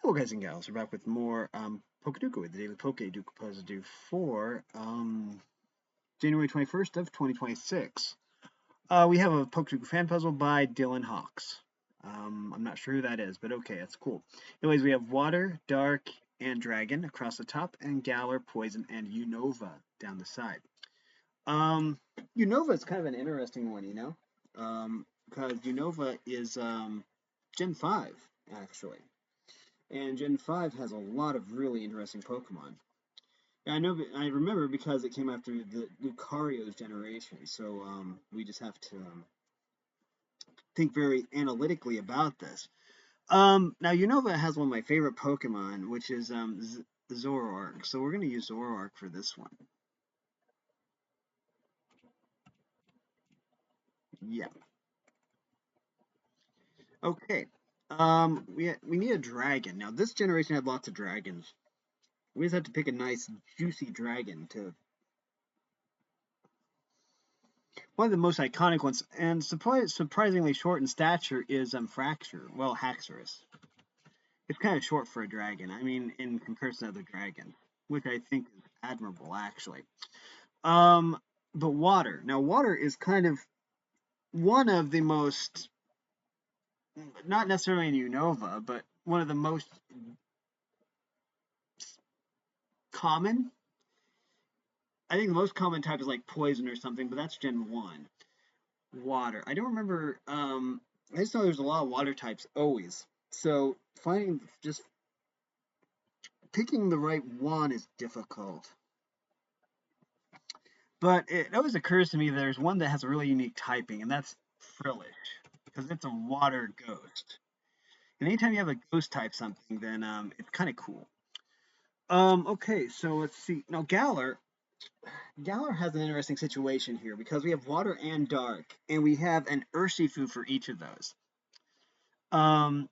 Hello guys and gals, we're back with more Pokedoku with the daily Pokedoku puzzle due for January 21st of 2026. We have a Pokedoku fan puzzle by Dylan Hawks. I'm not sure who that is, but okay, that's cool. Anyways, we have Water, Dark, and Dragon across the top, and Galar, Poison, and Unova down the side. Unova is kind of an interesting one, because Unova is Gen 5, actually. And Gen 5 has a lot of really interesting Pokemon. And I remember because it came after the Lucario's generation, so we just have to think very analytically about this. Now Unova has one of my favorite Pokemon, which is Zoroark. So we're going to use Zoroark for this one. Yeah. Okay. We need a dragon. Now this generation had lots of dragons. We just have to pick a nice juicy dragon to one of the most iconic ones, and surprisingly short in stature, is Fracture. Well, Haxorus. It's kind of short for a dragon. I mean, in comparison to other dragons, which I think is admirable, actually. Um, but Water. Now, Water is kind of one of the most, not necessarily in Unova, but one of the most common. I think the most common type is like Poison or something, but that's Gen 1. Water. I don't remember. I just know there's a lot of water types always. So finding just picking the right one is difficult. But it always occurs to me there's one that has a really unique typing, and that's Frillish, because it's a water ghost. And anytime you have a ghost type something, then it's kind of cool. Okay, so let's see. Now Galar has an interesting situation here because we have water and dark, and we have an Urshifu for each of those. Um,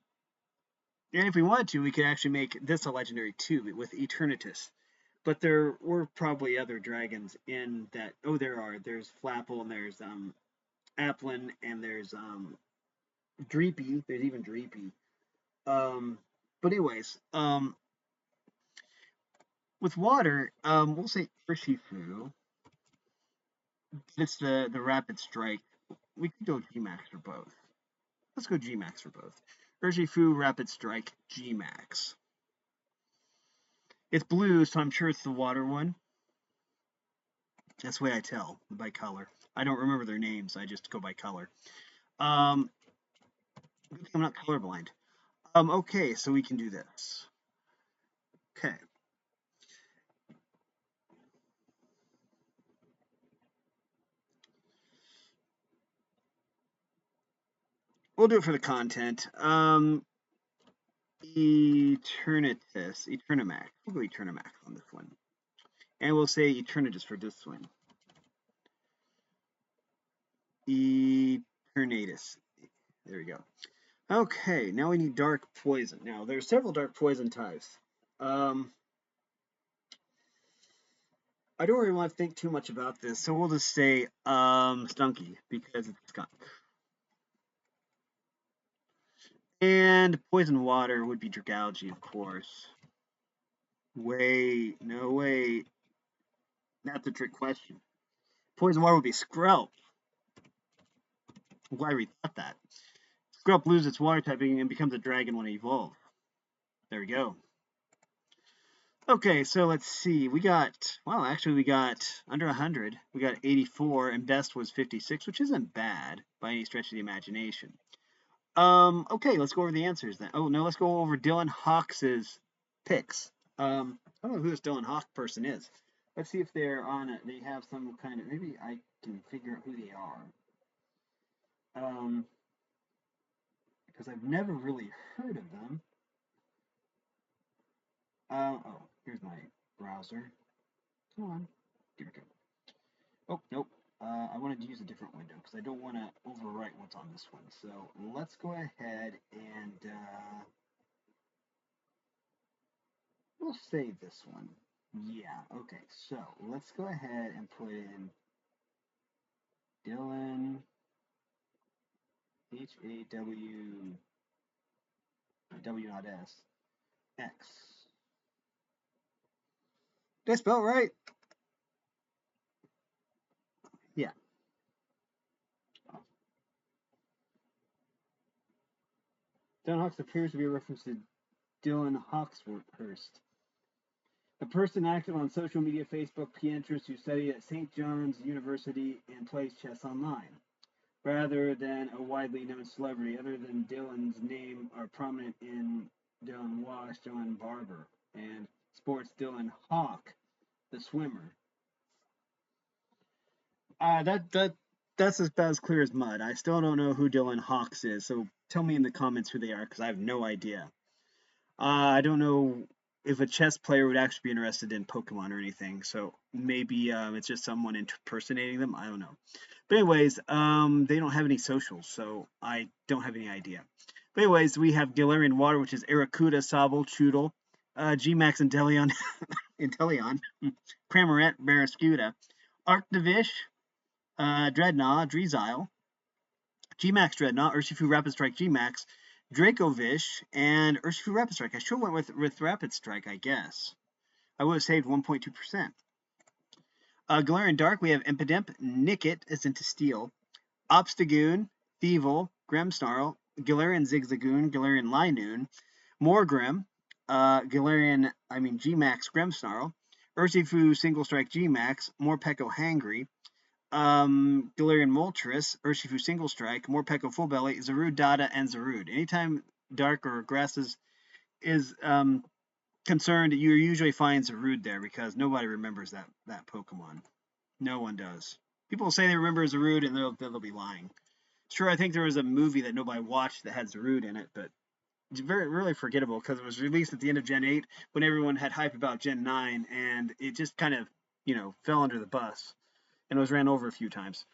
and if we wanted to, we could actually make this a legendary too with Eternatus. But there were probably other dragons in that. Oh, there are. There's Flapple and there's Applin and there's Dreepy. There's even Dreepy. But anyways, with water, we'll say Urshifu. It's the Rapid Strike. We could go G-Max for both. Let's go G-Max for both. Urshifu, Rapid Strike, G-Max. It's blue, so I'm sure it's the water one. That's the way I tell by color. I don't remember their names. I just go by color. Um, I'm not colorblind. Okay, so we can do this. Okay. We'll do it for the content. Eternimax. We'll go Eternimax on this one. And we'll say Eternatus for this one. Eternatus. There we go. Okay, now we need Dark Poison. Now, there's several Dark Poison types. I don't really want to think too much about this, so we'll just say Stunky because it's skunk. And Poison Water would be Dragalge, of course. Wait, no wait. That's a trick question. Poison Water would be Skrelp. I'm glad we thought that. Skrelp loses its water typing and becomes a dragon when it evolves. There we go. Okay, so let's see. We got under 100. We got 84, and best was 56, which isn't bad by any stretch of the imagination. Okay, let's go over the answers then. Oh no, let's go over Dylan Hawks's picks. I don't know who this Dylan Hawk person is. Let's see if they're on it. They have some kind of, maybe I can figure out who they are. Because I've never really heard of them. Oh, here's my browser. Come on, here we go. Oh, nope. I wanted to use a different window because I don't want to overwrite what's on this one. So let's go ahead and we'll save this one. Yeah, okay. So let's go ahead and put in Dylan Haw W not S X. Did I spell it right? Yeah. Dylan Hawks appears to be a reference to Dylan Hawkshurst, a person active on social media, Facebook, Pinterest, who studied at St. John's University and plays chess online. Rather than a widely known celebrity, other than Dylan's name are prominent in Dylan Wash, Dylan Barber, and sports Dylan Hawk, the swimmer. That's about as clear as mud. I still don't know who Dylan Hawks is, so tell me in the comments who they are, because I have no idea. I don't know if a chess player would actually be interested in Pokemon or anything, so maybe it's just someone impersonating them. I don't know. But anyways, they don't have any socials, so I don't have any idea. But anyways, we have Galarian Water, which is Aracuda, Sobble, Choodle, Gmax, Inteleon, Inteleon, Cramorant, Barraskewda, Arctovish, Dreadnought, Drizzile, Gmax Dreadnought, Urshifu Rapid Strike Gmax, Dracovish, and Urshifu Rapid Strike. I should have went with Rapid Strike, I guess. I would have saved 1.2%. Galarian Dark, we have Impidimp, Nickit is into Steel, Obstagoon, Thievul, Grimmsnarl, Galarian Zigzagoon, Galarian Linoon, Morgrim, Gmax Grimmsnarl, Urshifu Single Strike Gmax, Morpeko Hangry, Galarian Moltres, Urshifu Single Strike, Morpeko Full Belly, Zarude Dada, and Zarude. Anytime Dark or Grass is concerned, you usually find Zarude there because nobody remembers that Pokemon. No one does. People say they remember Zarude and they'll be lying. Sure, I think there was a movie that nobody watched that had Zarude in it, but it's really forgettable because it was released at the end of Gen 8 when everyone had hype about Gen 9 and it just kind of, fell under the bus and was ran over a few times.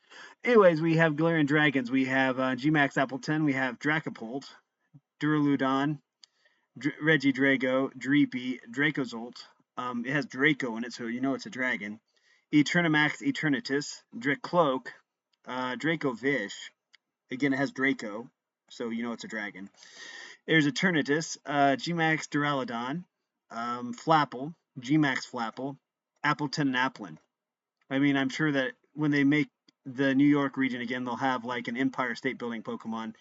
Anyways, we have Galarian Dragons. We have Gmax Appleton. We have Dracopult, Duraludon, Regidrago, Dreepy, Dracozolt. It has Draco in it, so you know it's a dragon. Eternamax Eternatus, Dracloak, Dracovish. Again, it has Draco, so you know it's a dragon. There's Eternatus, Gmax Duraludon, Flapple, Gmax Flapple, Appleton, and Applin. I mean, I'm sure that when they make the New York region again, they'll have like an Empire State Building Pokemon,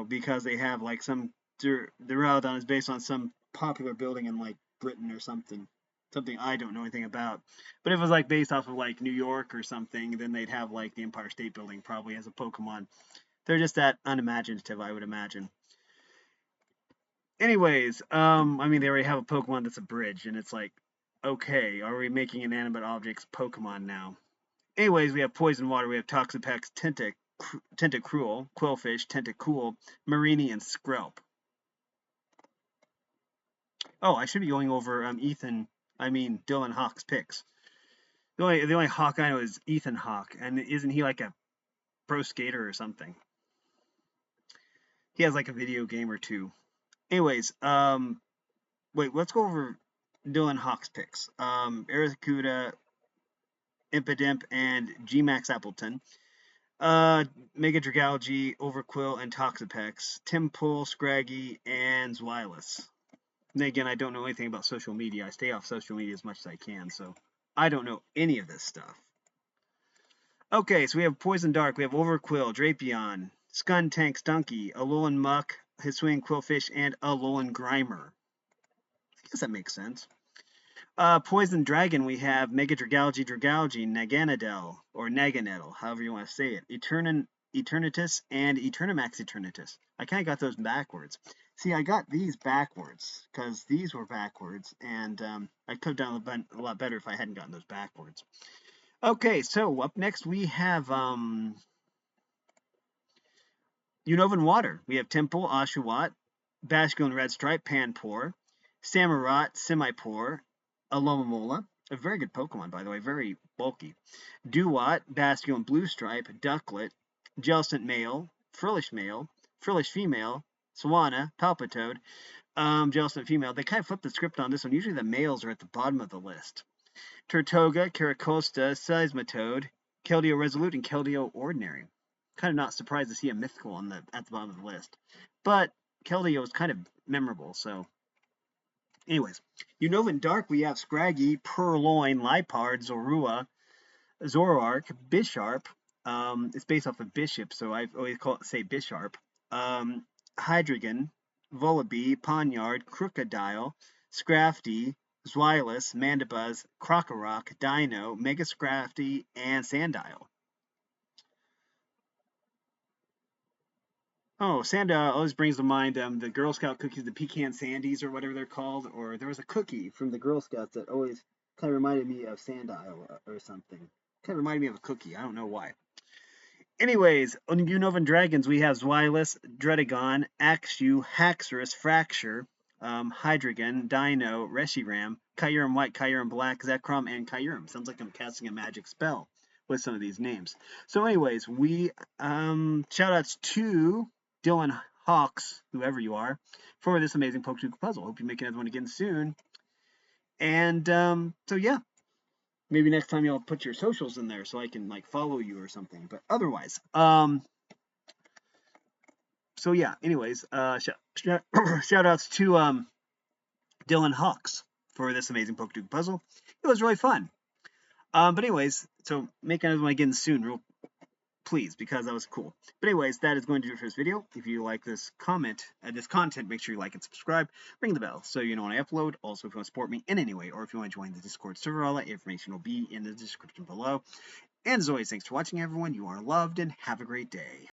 because they have like the Duraludon is based on some popular building in like Britain or something. Something I don't know anything about. But if it was like based off of like New York or something, then they'd have like the Empire State Building probably as a Pokemon. They're just that unimaginative, I would imagine. Anyways, they already have a Pokemon that's a bridge, and it's like, okay, are we making inanimate objects Pokemon now? Anyways, we have Poison Water, we have Toxapex, Tentacruel, Quillfish, Tentacool, Marini, and Skrelp. Oh, I should be going over Dylan Hawk's picks. The only Hawk I know is Ethan Hawke, and isn't he like a pro skater or something? He has like a video game or two. Anyways, wait, let's go over Dylan Hawk's picks. Aracuda, Impidimp, and Gmax Appleton. Mega Dragalge, Overquill, and Toxapex. Timpool, Scraggy, and Zweilous. And again, I don't know anything about social media. I stay off social media as much as I can, so I don't know any of this stuff. Okay, so we have Poison Dark, we have Overquill, Drapion, Skuntank, Stunky, Alolan Muck, Hisuian Quillfish, and Alolan Grimer. I guess that makes sense. Poison Dragon, we have Mega Dragalge, Naganadel, or Naganadel, however you want to say it. Eternatus, and Eternamax Eternatus. I kind of got those backwards. See, I got these backwards, because these were backwards, and I could have done a lot better if I hadn't gotten those backwards. Okay, so up next we have Unovan Water. We have Temple, Oshawott, Basculin Red Stripe, Panpour, Samurott, Simipour, Alomomola. A very good Pokemon, by the way, very bulky. Dewott, Basculin Blue Stripe, Ducklet, Jellicent Male, Frillish Female, Swanna, Palpitoad, Jellicent Female. They kind of flipped the script on this one. Usually the males are at the bottom of the list. Turtoga, Caracosta, Seismitoad, Keldeo Resolute, and Keldeo Ordinary. Kind of not surprised to see a mythical at the bottom of the list. But Keldeo is kind of memorable, so Anyways, Unova Dark, we have Scraggy, Purloin, Lipard, Zorua, Zoroark, Bisharp. It's based off of Bishop, so I always say Bisharp. Um, Hydreigon, Vullaby, Ponyard, Crocodile, Scrafty, Zweilous, Mandibuzz, Krokorok, Dino, Mega Scrafty, and Sandile. Oh, Sandile always brings to mind the Girl Scout cookies, the pecan sandies or whatever they're called. Or there was a cookie from the Girl Scouts that always kind of reminded me of Sandile or something. Kind of reminded me of a cookie. I don't know why. Anyways, on Unova Dragons, we have Zweilous, Dredagon, Axew, Haxorus, Fracture, Hydreigon, Dino, Reshiram, Kyurem White, Kyurem Black, Zekrom, and Kyurem. Sounds like I'm casting a magic spell with some of these names. So anyways, we shout outs to Dylan Hawks, whoever you are, for this amazing Pokedoku puzzle. Hope you make another one again soon. And so yeah, maybe next time you'll put your socials in there so I can like follow you or something. But otherwise, so yeah, anyways, shout outs to Dylan Hawks for this amazing Pokedoku puzzle. It was really fun. But anyways, so make another one again soon, real please, because that was cool. But anyways, that is going to do it for this video. If you like this content, make sure you like and subscribe. Ring the bell so you know when I upload. Also, if you want to support me in any way, or if you want to join the Discord server, all that information will be in the description below. And as always, thanks for watching, everyone. You are loved, and have a great day.